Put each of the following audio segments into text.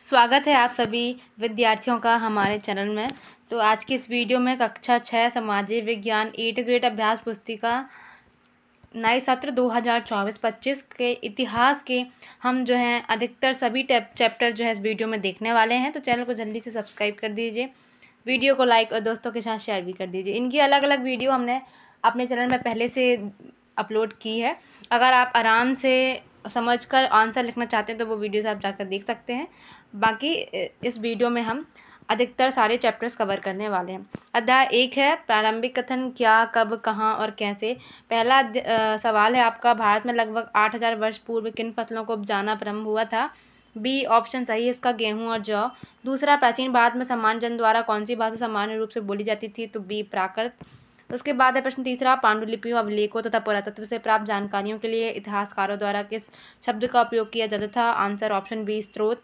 स्वागत है आप सभी विद्यार्थियों का हमारे चैनल में। तो आज की इस वीडियो में कक्षा 6 सामाजिक विज्ञान 8 ग्रेड अभ्यास पुस्तिका नए सत्र 2024-25 के इतिहास के हम जो हैं अधिकतर सभी चैप्टर जो है इस वीडियो में देखने वाले हैं। तो चैनल को जल्दी से सब्सक्राइब कर दीजिए, वीडियो को लाइक और दोस्तों के साथ शेयर भी कर दीजिए। इनकी अलग अलग वीडियो हमने अपने चैनल में पहले से अपलोड की है। अगर आप आराम से समझकर आंसर लिखना चाहते हैं तो वो वीडियोस आप जाकर देख सकते हैं। बाकी इस वीडियो में हम अधिकतर सारे चैप्टर्स कवर करने वाले हैं। अध्याय 1 है प्रारंभिक कथन क्या, कब, कहाँ और कैसे। पहला सवाल है आपका, भारत में लगभग 8000 वर्ष पूर्व किन फसलों को उपजाना प्रारंभ हुआ था। बी ऑप्शन सही है इसका, गेहूं और जौ। दूसरा, प्राचीन भारत में सामान्य जन द्वारा कौन सी भाषा सामान्य रूप से बोली जाती थी, तो बी प्राकृत। उसके बाद है प्रश्न तीसरा, पांडुलिपियों, अभिलेखों तथा पुरातत्व से प्राप्त जानकारियों के लिए इतिहासकारों द्वारा किस शब्द का उपयोग किया जाता था। आंसर ऑप्शन बी स्रोत।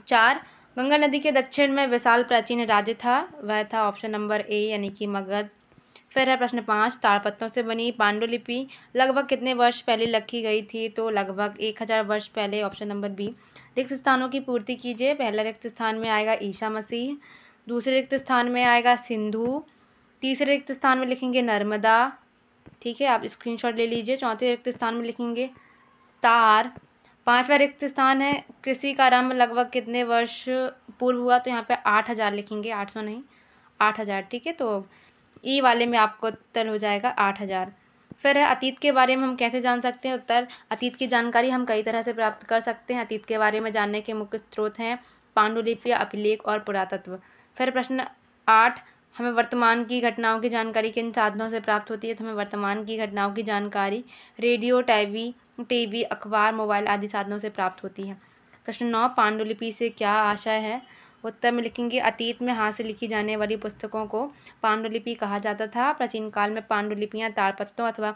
4, गंगा नदी के दक्षिण में विशाल प्राचीन राज्य था, वह था ऑप्शन नंबर ए यानी कि मगध। फिर है प्रश्न 5, ताड़पत्रों से बनी पांडुलिपि लगभग कितने वर्ष पहले लिखी गई थी, तो लगभग 1000 वर्ष पहले, ऑप्शन नंबर बी। रिक्त स्थानों की पूर्ति कीजिए। पहला रिक्त स्थान में आएगा ईसा मसीह, दूसरे रिक्त स्थान में आएगा सिंधु, तीसरे रिक्त स्थान में लिखेंगे नर्मदा, ठीक है, आप स्क्रीनशॉट ले लीजिए। चौथे रिक्त स्थान में लिखेंगे तार। पांचवा रिक्त स्थान है कृषि का आरंभ लगभग कितने वर्ष पूर्व हुआ, तो यहाँ पे 8000 लिखेंगे, 800 नहीं, 8000, ठीक है। तो ई वाले में आपको उत्तर हो जाएगा 8000। फिर है अतीत के बारे में हम कैसे जान सकते हैं। उत्तर, अतीत की जानकारी हम कई तरह से प्राप्त कर सकते हैं। अतीत के बारे में जानने के मुख्य स्रोत हैं पांडुलिपि, अभिलेख और पुरातत्व। फिर प्रश्न 8, हमें वर्तमान की घटनाओं की जानकारी किन साधनों से प्राप्त होती है, तो हमें वर्तमान की घटनाओं की जानकारी रेडियो, टीवी, अखबार, मोबाइल आदि साधनों से प्राप्त होती है। प्रश्न 9, पांडुलिपि से क्या आशय है। उत्तर में लिखेंगे अतीत में हाथ से लिखी जाने वाली पुस्तकों को पांडुलिपि कहा जाता था। प्राचीन काल में पांडुलिपियां ताड़पत्रों अथवा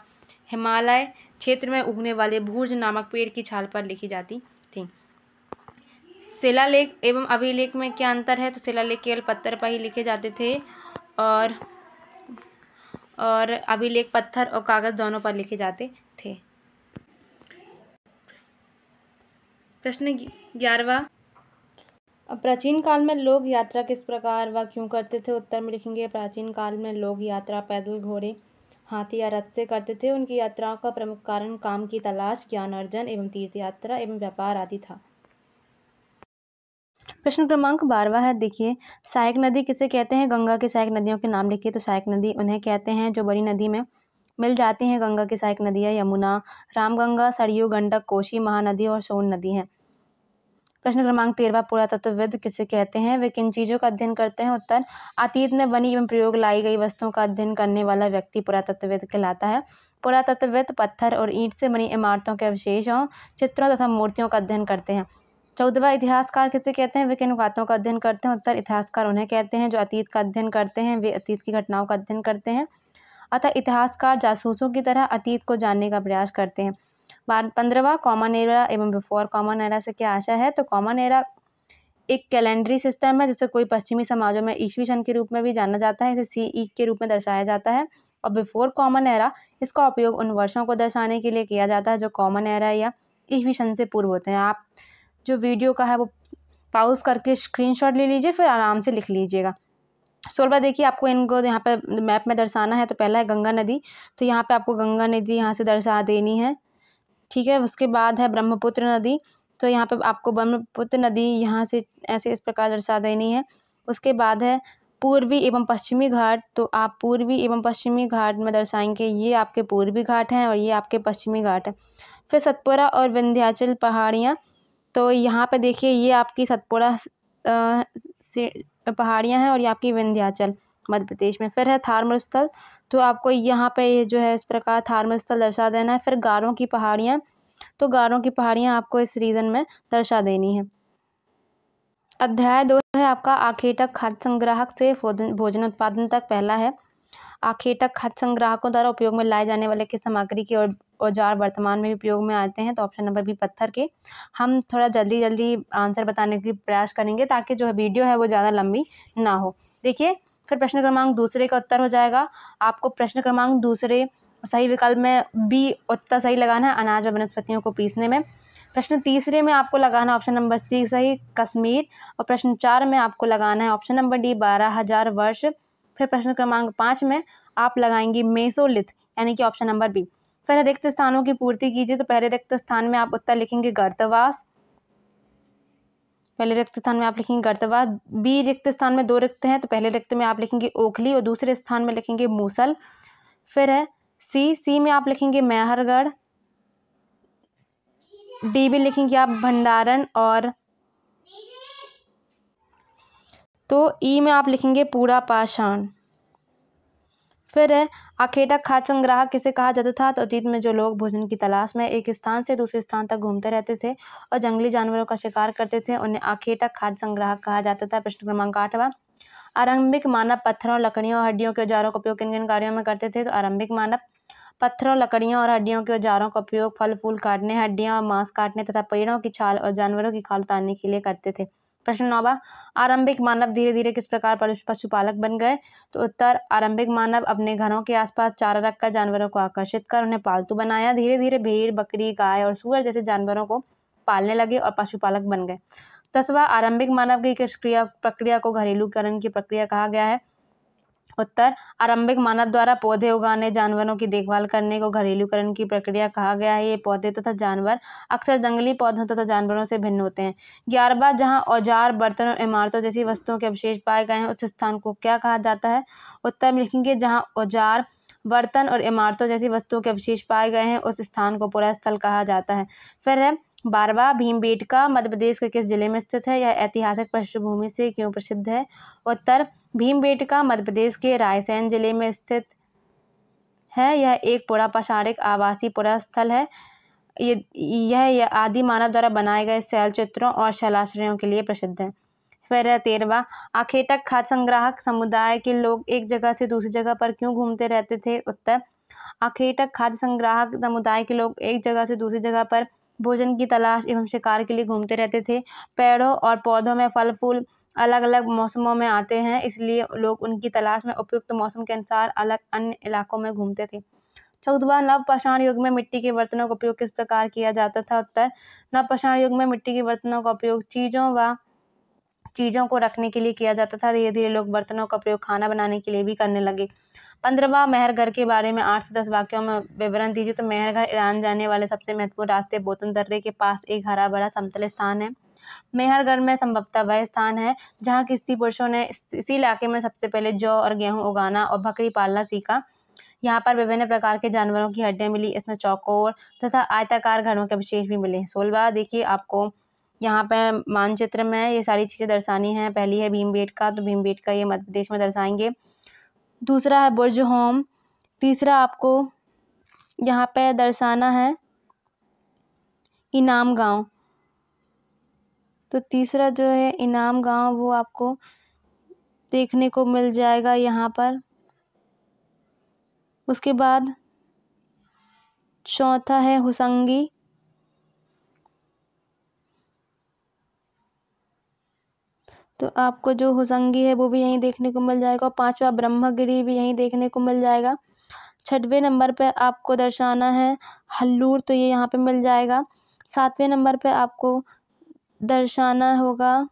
हिमालय क्षेत्र में उगने वाले भूर्ज नामक पेड़ की छाल पर लिखी जाती थी। शिलालेख एवं अभिलेख में क्या अंतर है, तो शिलालेख केवल पत्थर पर ही लिखे जाते थे और अभिलेख पत्थर और कागज दोनों पर लिखे जाते थे। प्रश्न 11, प्राचीन काल में लोग यात्रा किस प्रकार व क्यों करते थे। उत्तर में लिखेंगे प्राचीन काल में लोग यात्रा पैदल, घोड़े, हाथी या रथ से करते थे। उनकी यात्राओं का प्रमुख कारण काम की तलाश, ज्ञान अर्जन एवं तीर्थ यात्रा एवं व्यापार आदि था। प्रश्न क्रमांक 12 है, देखिए, सहायक नदी किसे कहते हैं। गंगा की सहायक नदियों के नाम लिखिए। तो सहायक नदी उन्हें कहते हैं जो बड़ी नदी में मिल जाती हैं। गंगा की सहायक नदियाँ यमुना, रामगंगा, सरयू, गंडक, कोसी, महानदी और सोन नदी हैं। प्रश्न क्रमांक 13, पुरातत्वविद किसे कहते हैं, वे किन चीजों का अध्ययन करते हैं। उत्तर, अतीत में बनी एवं प्रयोग लाई गई वस्तुओं का अध्ययन करने वाला व्यक्ति पुरातत्वविद कहलाता है। पुरातत्वविद पत्थर और ईंट से बनी इमारतों के अवशेषों, चित्रों तथा मूर्तियों का अध्ययन करते हैं। 14, इतिहासकार किसे कहते हैं, वे किन बातों का अध्ययन करते हैं। उत्तर, इतिहासकार उन्हें कहते हैं जो अतीत का अध्ययन करते हैं, वे अतीत की घटनाओं का अध्ययन करते हैं। अतः इतिहासकार जासूसों की तरह अतीत को जानने का प्रयास करते हैं। 15, कॉमन एरा एवं बिफोर कॉमन एरा से क्या आशय है। तो कॉमन एरा एक कैलेंडरी सिस्टम है जिसे कोई पश्चिमी समाजों में ईस्वी सन के रूप में भी जाना जाता है, इसे सीई के रूप में दर्शाया जाता है। और बिफोर कॉमन एरा, इसका उपयोग उन वर्षों को दर्शाने के लिए किया जाता है जो कॉमन एरा या ईस्वी सन से पूर्व होते हैं। आप जो वीडियो का है वो पॉज करके स्क्रीनशॉट ले लीजिए, फिर आराम से लिख लीजिएगा। 16, देखिए, आपको इनको यहाँ पे मैप में दर्शाना है। तो पहला है गंगा नदी, तो यहाँ पे आपको गंगा नदी यहाँ से दर्शा देनी है, ठीक है। उसके बाद है ब्रह्मपुत्र नदी, तो यहाँ पे आपको ब्रह्मपुत्र नदी यहाँ से ऐसे इस प्रकार दर्शा देनी है। उसके बाद है पूर्वी एवं पश्चिमी घाट, तो आप पूर्वी एवं पश्चिमी घाट में दर्शाएंगे, ये आपके पूर्वी घाट हैं और ये आपके पश्चिमी घाट हैं। फिर सतपुड़ा और विंध्याचल पहाड़ियाँ, तो यहाँ पे देखिए ये आपकी सतपुड़ा पहाड़ियाँ हैं और ये आपकी विंध्याचल मध्य प्रदेश में। फिर है थार मरुस्थल, तो आपको यहाँ पे जो है इस प्रकार थार मरुस्थल दर्शा देना है। फिर गारों की पहाड़ियाँ, तो गारों की पहाड़ियाँ आपको इस रीजन में दर्शा देनी है। अध्याय 2 है आपका आखेटक खाद्य संग्राहक से भोजन उत्पादन तक। पहला है आखेटक खाद्य संग्राहकों द्वारा उपयोग में लाए जाने वाले किस सामग्री के औजार वर्तमान में भी उपयोग में आते हैं। तो ऑप्शन नंबर बी पत्थर के। हम थोड़ा जल्दी आंसर बताने की प्रयास करेंगे ताकि जो वीडियो है वो ज़्यादा लंबी ना हो। देखिए, फिर प्रश्न क्रमांक दूसरे का उत्तर हो जाएगा आपको प्रश्न क्रमांक दूसरे सही विकल्प में बी उत्तर सही लगाना है, अनाज व वनस्पतियों को पीसने में। प्रश्न तीसरे में आपको लगाना ऑप्शन नंबर सी सही कश्मीर, और प्रश्न 4 में आपको लगाना है ऑप्शन नंबर डी 12,000 वर्ष। फिर प्रश्न क्रमांक 5 में आप लगाएंगी मेसोलिथ यानी कि ऑप्शन नंबर बी। फिर रिक्त स्थानों की पूर्ति कीजिए, तो पहले रिक्त स्थान में आप उत्तर लिखेंगे गर्तवास, पहले रिक्त स्थान में आप लिखेंगे गर्तवास। बी रिक्त स्थान में 2 रिक्त हैं, तो पहले रिक्त में आप लिखेंगे ओखली और दूसरे स्थान में लिखेंगे मूसल। फिर है सी में आप लिखेंगे मेहरगढ़, डी भी लिखेंगे आप भंडारण, और तो ई में आप लिखेंगे पूरा पाषाण। फिर है अखेटक खाद्य संग्राहक किसे कहा जाता था, तो अतीत में जो लोग भोजन की तलाश में एक स्थान से दूसरे स्थान तक घूमते रहते थे और जंगली जानवरों का शिकार करते थे, उन्हें अखेटक खाद्य संग्राहक कहा जाता था। प्रश्न क्रमांक 8वां, आरंभिक मानव पत्थरों, लकड़ियों और हड्डियों के औजारों का उपयोग किन किन कार्यों में करते थे, तो आरंभिक मानव पत्थरों, लकड़ियों और हड्डियों के औजारों का उपयोग फल फूल काटने, हड्डियां और मांस काटने तथा पेड़ों की छाल और जानवरों की खाल उतारने के लिए करते थे। प्रश्न 9वां, आरंभिक मानव धीरे धीरे किस प्रकार पशुपालक बन गए, तो उत्तर आरंभिक मानव अपने घरों के आसपास चारा रखकर जानवरों को आकर्षित कर उन्हें पालतू बनाया, धीरे धीरे भेड़, बकरी, गाय और सूअर जैसे जानवरों को पालने लगे और पशुपालक बन गए। 10वां, आरंभिक मानव की किस प्रक्रिया को घरेलूकरण की प्रक्रिया कहा गया है, उत्तर आरंभिक मानव द्वारा पौधे उगाने, जानवरों की देखभाल करने को घरेलूकरण की प्रक्रिया कहा गया है। ये पौधे तथा जानवर अक्सर जंगली पौधों तथा जानवरों से भिन्न होते हैं। 11वां, जहां औजार, बर्तन और इमारतों जैसी वस्तुओं के अवशेष पाए गए हैं उस स्थान को क्या कहा जाता है, उत्तर में लिखेंगे जहां औजार, बर्तन और इमारतों जैसी वस्तुओं के अवशेष पाए गए हैं उस स्थान को पुरास्थल कहा जाता है। फिर है 12वां, भीमबेटका मध्य प्रदेश के किस जिले में स्थित है, यह ऐतिहासिक पृष्ठभूमि से क्यों प्रसिद्ध है, उत्तर भीमबेटका मध्य प्रदेश के रायसेन जिले में स्थित है। यह एक पुरापाषाणिक आवासीय पुरास्थल है। यह आदि मानव द्वारा बनाए गए शैल चित्रों और शैलाश्रयों के लिए प्रसिद्ध है। फिर 13वां, अखेटक खाद्य संग्राहक समुदाय के लोग एक जगह से दूसरी जगह पर क्यों घूमते रहते थे, उत्तर अखेटक खाद्य संग्राहक समुदाय के लोग एक जगह से दूसरी जगह पर भोजन की तलाश एवं शिकार के लिए घूमते रहते थे। पेड़ों और पौधों में फल फूल अलग अलग मौसमों में आते हैं, इसलिए लोग उनकी तलाश में उपयुक्त मौसम के अनुसार अलग अन्य इलाकों में घूमते थे। 14वां, नवपाषाण युग में मिट्टी के बर्तनों का उपयोग किस प्रकार किया जाता था, उत्तर नवपाषाण युग में मिट्टी के बर्तनों का उपयोग चीजों को रखने के लिए किया जाता था। धीरे धीरे लोग बर्तनों का प्रयोग खाना बनाने के लिए भी करने लगे। 15वां, मेहरगढ़ के बारे में 8 से 10 वाक्यों में विवरण दीजिए, तो मेहरगढ़ ईरान जाने वाले सबसे महत्वपूर्ण रास्ते बोतन दर्रे के पास एक हरा भरा समतल स्थान है। मेहरगढ़ में संभवतः वह स्थान है जहां किसी पुरुषों ने इसी इलाके में सबसे पहले जौ और गेहूं उगाना और बकरी पालना सीखा। यहाँ पर विभिन्न प्रकार के जानवरों की हड्डियां मिली, इसमें चौकोर तथा आयताकार घरों के अवशेष भी मिले। 16वां, देखिए आपको यहाँ पे मानचित्र में ये सारी चीजें दर्शानी है। पहली है भीमबेटका, तो भीमबेटका ये मध्य प्रदेश में दर्शाएंगे। दूसरा है बुर्ज होम। तीसरा आपको यहाँ पे दर्शाना है इनाम गांव, तो तीसरा जो है इनाम गांव वो आपको देखने को मिल जाएगा यहाँ पर। उसके बाद चौथा है हुसंगी, तो आपको जो हुसंगी है वो भी यहीं देखने को मिल जाएगा। 5वां ब्रह्मगिरी भी यहीं देखने को मिल जाएगा। 6वें नंबर पे आपको दर्शाना है हल्लूर, तो ये यहाँ पे मिल जाएगा। 7वें नंबर पे आपको दर्शाना होगा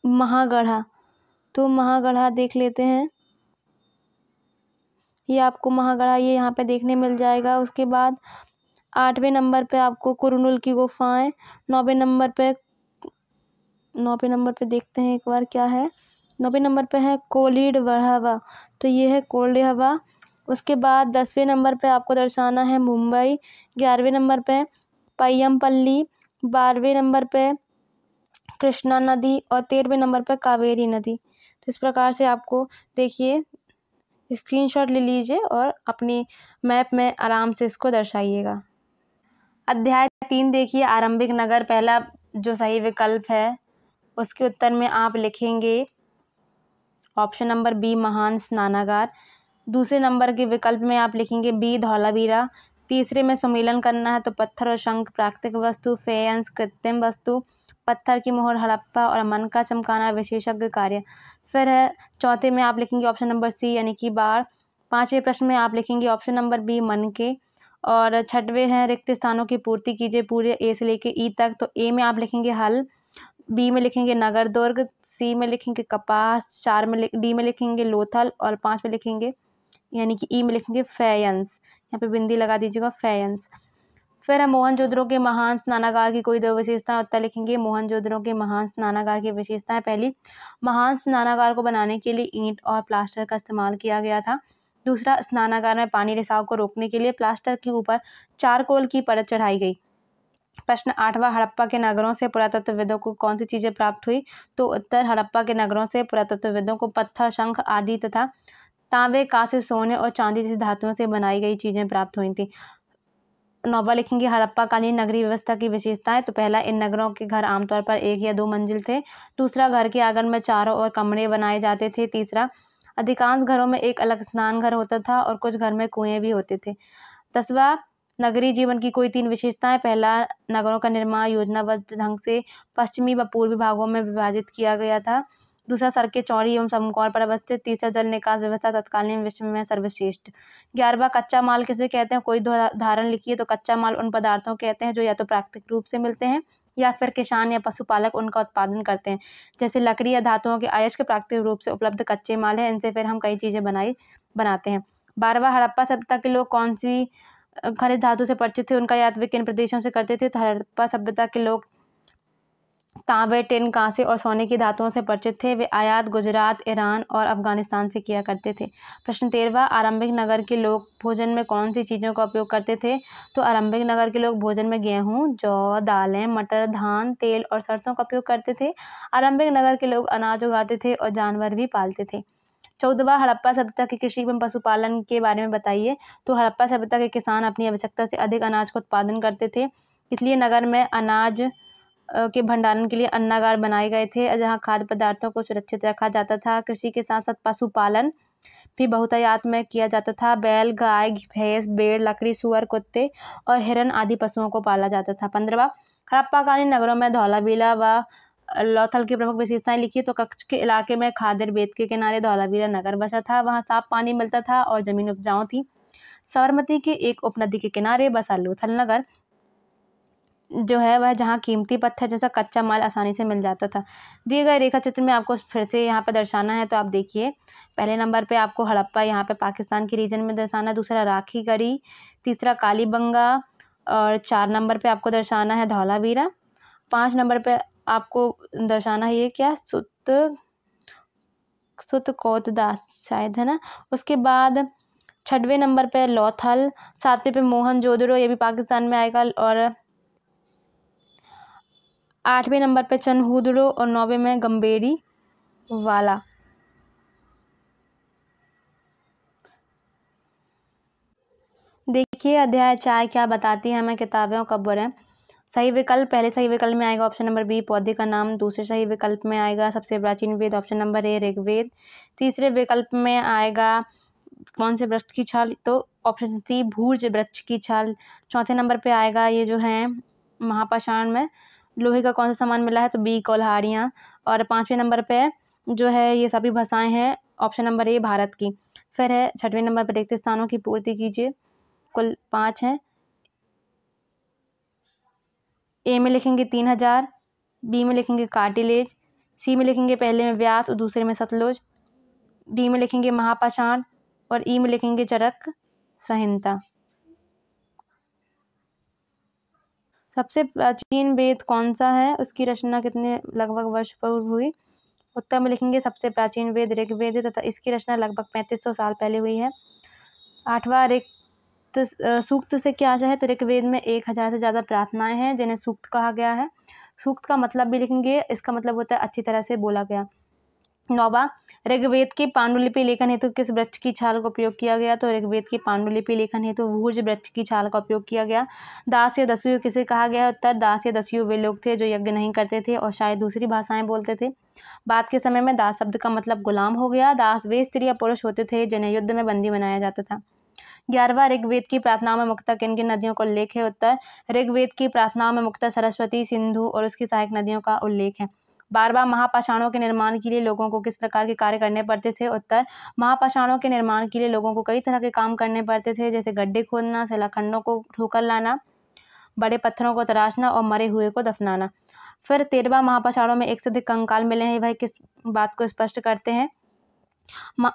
महागढ़ा, तो महागढ़ा देख लेते हैं। ये आपको महागढ़ा ये यहाँ पे देखने मिल जाएगा। उसके बाद 8वें नंबर पे आपको कुरनूल की गुफाएं। 9वें नंबर पे देखते हैं एक बार क्या है। 9वें नंबर पे है कोलीड बढ़ावा, तो ये है कोल्ड हवा। उसके बाद 10वें नंबर पे आपको दर्शाना है मुंबई। 11वें नंबर पे पय्यमपल्ली। 12वें नंबर पे कृष्णा नदी और 13वें नंबर पे कावेरी नदी। तो इस प्रकार से आपको देखिए स्क्रीनशॉट ले लीजिए और अपनी मैप में आराम से इसको दर्शाइएगा। अध्याय 3 देखिए आरंभिक नगर। पहला जो सही विकल्प है उसके उत्तर में आप लिखेंगे ऑप्शन नंबर बी महान स्नानागार। दूसरे नंबर के विकल्प में आप लिखेंगे बी धौलावीरा। तीसरे में सम्मेलन करना है तो पत्थर और शंख प्राकृतिक वस्तु, फेयंस कृत्रिम वस्तु, पत्थर की मोहर हड़प्पा और मन का चमकाना विशेषज्ञ कार्य। फिर है चौथे में आप लिखेंगे ऑप्शन नंबर सी यानी कि बाढ़। 5वें प्रश्न में आप लिखेंगे ऑप्शन नंबर बी मनके। और छठवें हैं रिक्त स्थानों की पूर्ति कीजिए पूरे ए से लेके ई तक। तो ए में आप लिखेंगे हल, बी में लिखेंगे नगर दुर्ग, सी में लिखेंगे कपास, डी में लिखेंगे लोथल और 5 में लिखेंगे यानी कि ई में लिखेंगे फैयंस। यहाँ पे बिंदी लगा दीजिएगा, फैयंस। फिर है मोहनजोदड़ो के महान स्नानागार की कोई दो विशेषताएं, उत्तर लिखेंगे मोहनजोदड़ो के महान स्नानागार की विशेषताएं। पहली, महान स्नानागार को बनाने के लिए ईंट और प्लास्टर का इस्तेमाल किया गया था। दूसरा, स्नानागार में पानी रिसाव को रोकने के लिए प्लास्टर के ऊपर चारकोल की परत चढ़ाई गई। प्रश्न 8वां, हड़प्पा के नगरों से पुरातत्वविदों को कौन सी चीजें प्राप्त हुई? तो उत्तर, हड़प्पा के नगरों से पुरातत्वविदों को पत्थर, शंख आदि तथा तांबे, कांसे, सोने और चांदी जैसी धातुओं से बनाई गई चीजें प्राप्त हुई थी। 9वां लिखेंगे हड़प्पा कालीन नगरीय व्यवस्था की विशेषताएं। तो पहला, इन नगरों के घर आमतौर पर 1 या 2 मंजिल थे। दूसरा, घर के आंगन में चारों ओर कमरे बनाए जाते थे। तीसरा, अधिकांश घरों में एक अलग स्नान घर होता था और कुछ घर में कुएं भी होते थे। 10वां, नगरीय जीवन की कोई 3 विशेषताएं। पहला, नगरों का निर्माण योजनाबद्ध ढंग से पश्चिमी व पूर्वी भागों में विभाजित किया गया था। दूसरा, सड़कें चौड़ी एवं समकोण पर अवस्थित। तीसरा, जल निकास व्यवस्था तत्कालीन विश्व में सर्वश्रेष्ठ। 11वां, कच्चा माल किसे कहते हैं? कोई उदाहरण लिखिए। तो कच्चा माल उन पदार्थों कहते हैं जो या तो प्राकृतिक रूप से मिलते हैं या फिर किसान या पशुपालक उनका उत्पादन करते हैं। जैसे लकड़ी या धातुओं के अयस्क प्राकृतिक रूप से उपलब्ध कच्चे माल है, इनसे फिर हम कई चीजें बनाते हैं। 12वां, हड़प्पा सभ्यता के लोग कौन सी खनिज धातु से परिचित थे? उनका याद वे किन प्रदेशों से करते थे? तो हड़प्पा सभ्यता के लोग तांबे, टिन, कांसे और सोने की धातुओं से परिचित थे। वे आयात गुजरात, ईरान और अफगानिस्तान से किया करते थे। प्रश्न 13वां, आरंभिक नगर के लोग भोजन में कौन सी चीजों का उपयोग करते थे? तो आरंभिक नगर के लोग भोजन में गेहूं, जौ, दालें, मटर, धान, तेल और सरसों का उपयोग करते थे। आरंभिक नगर के लोग अनाज उगाते थे और जानवर भी पालते थे। 14वां, हड़प्पा सभ्यता की कृषि एवं पशुपालन के बारे में बताइए। तो हड़प्पा सभ्यता के किसान अपनी आवश्यकता से अधिक अनाज का उत्पादन करते थे, इसलिए नगर में अनाज के भंडारण के लिए अन्नागार बनाए गए थे जहां खाद्य पदार्थों को सुरक्षित रखा जाता था। कृषि के साथ साथ पशुपालन भी बहुतायत में किया जाता था। बैल, गाय, भैंस, भेड़, लकड़ी, सुअर, कुत्ते और हिरन आदि पशुओं को पाला जाता था। 15वां, हड़प्पाकालीन नगरों में धौलावीरा व लोथल की प्रमुख विशेषताएं लिखिए। तो कच्छ के इलाके में खादिर बेत के किनारे धौलावीरा नगर बसा था। वहां साफ पानी मिलता था और जमीन उपजाऊ थी। साबरमती के एक उपनदी के किनारे बसा लोथल नगर जो है वह जहाँ कीमती पत्थर जैसा कच्चा माल आसानी से मिल जाता था। दिए गए रेखा चित्र में आपको फिर से यहाँ पर दर्शाना है। तो आप देखिए, पहले नंबर पे आपको हड़प्पा यहाँ पे पाकिस्तान के रीजन में दर्शाना है। दूसरा राखी गढ़ी, तीसरा कालीबंगा और 4 नंबर पे आपको दर्शाना है धौलावीरा। 5 नंबर पे आपको दर्शाना है ये क्या, सुतकोतदास शायद है ना। उसके बाद 6वें नंबर पे लोथल, 7वें पे मोहनजोदड़ो, ये भी पाकिस्तान में आएगा। और 8वें नंबर पे चनहुदड़ो और 9वें में गंबेरी वाला। देखिए अध्याय 4 क्या बताती है हमें किताबें और कब है। सही विकल्प, पहले सही विकल्प में आएगा ऑप्शन नंबर बी पौधे का नाम। दूसरे सही विकल्प में आएगा सबसे प्राचीन वेद, ऑप्शन नंबर ए ऋग्वेद। तीसरे विकल्प में आएगा कौन से वृक्ष की छाल, तो ऑप्शन सी भूर्ज वृक्ष की छाल। चौथे नंबर पे आएगा ये जो है महापाषाण में लोहे का कौन सा सामान मिला है, तो बी कोल्हारियाँ। और 5वें नंबर पे जो है ये सभी भाषाएं हैं, ऑप्शन नंबर ए भारत की। फिर है 6वें नंबर पर रिक्त स्थानों की पूर्ति कीजिए, कुल 5 हैं। ए में लिखेंगे 3000, बी में लिखेंगे कार्टिलेज, सी में लिखेंगे पहले में व्यास और दूसरे में सतलुज, डी में लिखेंगे महापाषाण और ई में लिखेंगे चरक संहिता। सबसे प्राचीन वेद कौन सा है, उसकी रचना कितने लगभग वर्ष पूर्व हुई? उत्तर में लिखेंगे सबसे प्राचीन वेद ऋग्वेद है तथा इसकी रचना लगभग 3500 साल पहले हुई है। 8वां सूक्त से क्या आशा है, तो ऋग्वेद में 1000 से ज़्यादा प्रार्थनाएं हैं जिन्हें सूक्त कहा गया है। सूक्त का मतलब भी लिखेंगे, इसका मतलब होता है अच्छी तरह से बोला गया। 9वां ऋग्वेद की पांडुलिपि लेखन हेतु किस वृक्ष की छाल का उपयोग किया गया, तो ऋग्वेद की पांडुलिपि लेखन हेतु भूर्ज वृक्ष की छाल का उपयोग किया गया। दास या दस्यु किसे कहा गया, उत्तर दास या दस्यु वे लोग थे जो यज्ञ नहीं करते थे और शायद दूसरी भाषाएं बोलते थे। बाद के समय में दास शब्द का मतलब गुलाम हो गया। दास वे स्त्री या पुरुष होते थे जिन्हें युद्ध में बंदी बनाया जाता था। 11वां ऋग्वेद की प्रार्थनाओं में मुख्यतः किन किन नदियों का उल्लेख है, उत्तर ऋग्वेद की प्रार्थनाओं में मुख्यतः सरस्वती, सिंधु और उसकी सहायक नदियों का उल्लेख है। 12वां महापाषाणों के निर्माण के लिए लोगों को किस प्रकार के कार्य करने पड़ते थे? उत्तर, महापाषाणों के निर्माण के लिए लोगों को कई तरह के काम करने पड़ते थे, जैसे गड्ढे खोदना, शिलाखंडों को ठोकर लाना, बड़े पत्थरों को तराशना और मरे हुए को दफनाना। फिर 13वां महापाषाणों में एक से अधिक कंकाल मिले हैं, वह किस बात को स्पष्ट करते हैं?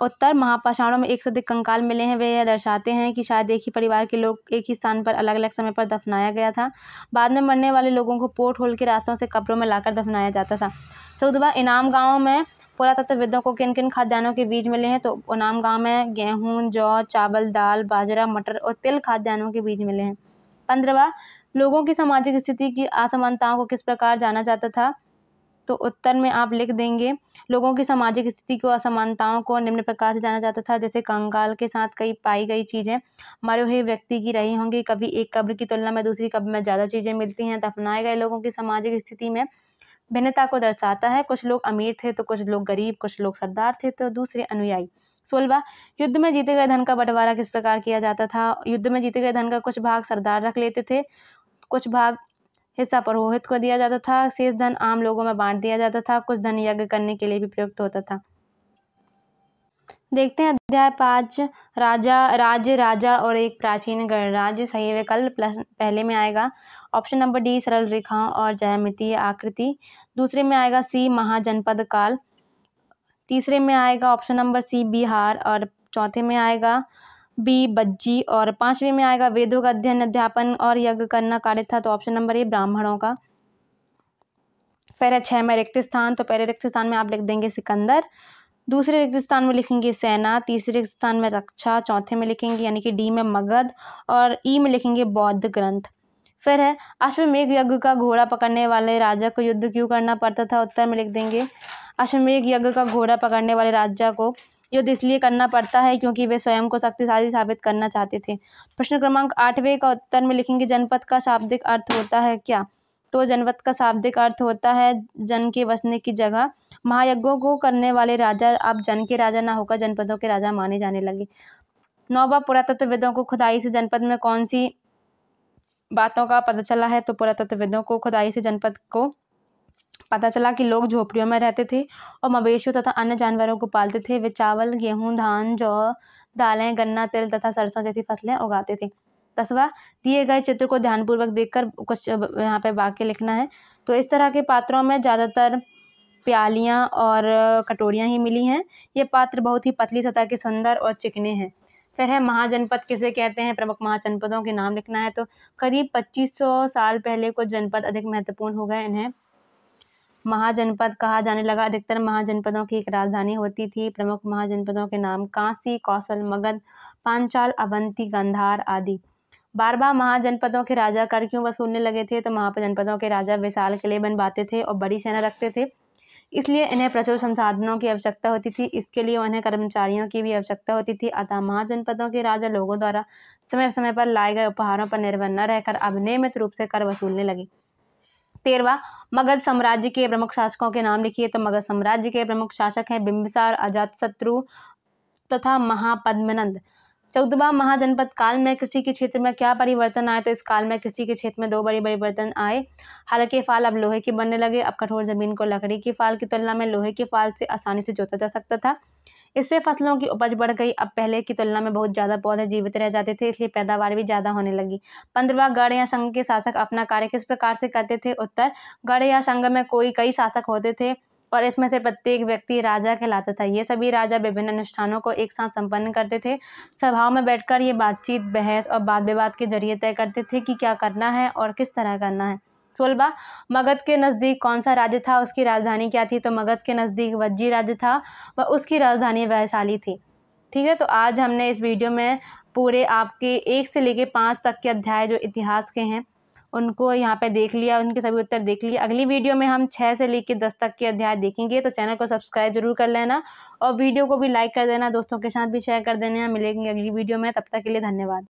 उत्तर, महापाषाणों में एक से अधिक कंकाल मिले हैं, वे यह दर्शाते हैं कि शायद एक ही परिवार के लोग एक ही स्थान पर अलग अलग समय पर दफनाया गया था। बाद में मरने वाले लोगों को पोर्ट होल के रास्तों से कब्रों में लाकर दफनाया जाता था। 14वां, इनाम गांव में पुरातत्वविदों को किन किन खाद्यान्नों के बीज मिले हैं? तो इनाम गांव में गेहूं, जौ, चावल, दाल, बाजरा, मटर और तिल खाद्यान्नों के बीज मिले हैं। 15वां, लोगों की सामाजिक स्थिति की असमानताओं को किस प्रकार जाना जाता था? तो उत्तर में आप लिख देंगे, लोगों की सामाजिक स्थिति को असमानताओं को निम्न प्रकार से जाना जाता था, जैसे कंकाल के साथ कई पाई गई चीजें मरे हुए व्यक्ति की रही होंगी, कभी एक कब्र की तुलना में दूसरी कब्र में ज्यादा चीजें मिलती हैं। दफनाए गए लोगों की सामाजिक स्थिति में भिन्नता को दर्शाता है, कुछ लोग अमीर थे तो कुछ लोग गरीब, कुछ लोग सरदार थे तो दूसरे अनुयायी। 16वां, युद्ध में जीते गए धन का बंटवारा किस प्रकार किया जाता था? युद्ध में जीते गए धन का कुछ भाग सरदार रख लेते थे, कुछ भाग हिस्सा पुरोहित को दिया जाता था, शेष धन आम लोगों में बांट दिया जाता था, कुछ धन यज्ञ करने के लिए भी प्रयुक्त होता था। देखते हैं अध्याय 5, राजा और एक प्राचीन गणराज्य। सही विकल्प पहले में आएगा ऑप्शन नंबर डी, सरल रेखाओं और ज्यामितीय आकृति। दूसरे में आएगा सी, महाजनपद काल। तीसरे में आएगा ऑप्शन नंबर सी, बिहार। और चौथे में आएगा बी, बज्जी। और पांचवे में आएगा वेदों का अध्ययन, अध्यापन और यज्ञ करना कार्य था, तो ऑप्शन नंबर ए, ब्राह्मणों का। फिर है 6 में रिक्त स्थान। तो पहले रिक्त स्थान में आप लिख देंगे सिकंदर, दूसरे रिक्त स्थान में लिखेंगे सेना, तीसरे रिक्त स्थान में रक्षा, चौथे में लिखेंगे यानी कि डी में मगध और ई में लिखेंगे बौद्ध ग्रंथ। फिर है अश्वमेध यज्ञ का घोड़ा पकड़ने वाले राजा को युद्ध क्यों करना पड़ता था? उत्तर में लिख देंगे अश्वमेध यज्ञ का घोड़ा पकड़ने वाले राजा को युद्ध इसलिए करना पड़ता है क्योंकि वे स्वयं को शक्तिशाली साबित करना चाहते थे। प्रश्न क्रमांक 8वें का उत्तर में लिखेंगे जनपद का शाब्दिक अर्थ होता है क्या? तो जनपद का शाब्दिक अर्थ होता है जन के बसने की जगह। महायज्ञों को करने वाले राजा अब जन के राजा ना होकर जनपदों के राजा माने जाने लगे। 9वां, पुरातत्वविदों को खुदाई से जनपद में कौन सी बातों का पता चला है? तो पुरातत्वविदों को खुदाई से जनपद को पता चला कि लोग झोपड़ियों में रहते थे और मवेशियों तथा अन्य जानवरों को पालते थे। वे चावल, गेहूं, धान, जौ, दालें, गन्ना, तिल तथा सरसों जैसी फसलें उगाते थे। 10वां, दिए गए चित्र को ध्यानपूर्वक देखकर कुछ यहाँ पे वाक्य लिखना है। तो इस तरह के पात्रों में ज़्यादातर प्यालियाँ और कटोरियाँ ही मिली हैं। ये पात्र बहुत ही पतली सतह के, सुंदर और चिकने हैं। फिर है महाजनपद किसे कहते हैं? प्रमुख महाजनपदों के नाम लिखना है। तो करीब 2500 साल पहले कुछ जनपद अधिक महत्वपूर्ण हो गए, इन्हें महाजनपद कहा जाने लगा। अधिकतर महाजनपदों की एक राजधानी होती थी। प्रमुख महाजनपदों के नाम कांसी, कौशल, मगध, पांचाल, अवंती, गांधार आदि। 12वां, महाजनपदों के राजा कर क्यों वसूलने लगे थे? तो महाजनपदों के राजा विशाल किले बनवाते थे और बड़ी सेना रखते थे, इसलिए इन्हें प्रचुर संसाधनों की आवश्यकता होती थी। इसके लिए उन्हें कर्मचारियों की भी आवश्यकता होती थी। अतः महाजनपदों के राजा लोगों द्वारा समय समय पर लाए गए उपहारों पर निर्भर न रहकर अब नियमित रूप से कर वसूलने लगे। 13वां, मगध साम्राज्य के प्रमुख शासकों के नाम लिखिए। तो मगध साम्राज्य के प्रमुख शासक हैं बिंबिसार, अजातशत्रु तथा महापद्मनंद। 14वां, महाजनपद काल में कृषि के क्षेत्र में क्या परिवर्तन आए? तो इस काल में कृषि के क्षेत्र में 2 बड़े परिवर्तन आए। हल के फाल अब लोहे के बनने लगे। अब कठोर जमीन को लकड़ी के फाल की तुलना में लोहे के फाल से आसानी से जोता जा सकता था। इससे फसलों की उपज बढ़ गई। अब पहले की तुलना में बहुत ज्यादा पौधे जीवित रह जाते थे, इसलिए पैदावार भी ज्यादा होने लगी। 15वां, गढ़ या संघ के शासक अपना कार्य किस प्रकार से करते थे? उत्तर, गढ़ या संघ में कई शासक होते थे और इसमें से प्रत्येक व्यक्ति राजा कहलाता था। ये सभी राजा विभिन्न अनुष्ठानों को एक साथ संपन्न करते थे। सभाओं में बैठकर ये बातचीत, बहस और वाद विवाद के जरिए तय करते थे कि क्या करना है और किस तरह करना है। 16वां, मगध के नजदीक कौन सा राज्य था? उसकी राजधानी क्या थी? तो मगध के नजदीक वज्जी राज्य था व उसकी राजधानी वैशाली थी। ठीक है, तो आज हमने इस वीडियो में पूरे आपके 1 से लेके 5 तक के अध्याय जो इतिहास के हैं उनको यहाँ पे देख लिया, उनके सभी उत्तर देख लिए। अगली वीडियो में हम 6 से लेके 10 तक के अध्याय देखेंगे, तो चैनल को सब्सक्राइब जरूर कर लेना और वीडियो को भी लाइक कर देना, दोस्तों के साथ भी शेयर कर देना। मिलेंगे अगली वीडियो में, तब तक के लिए धन्यवाद।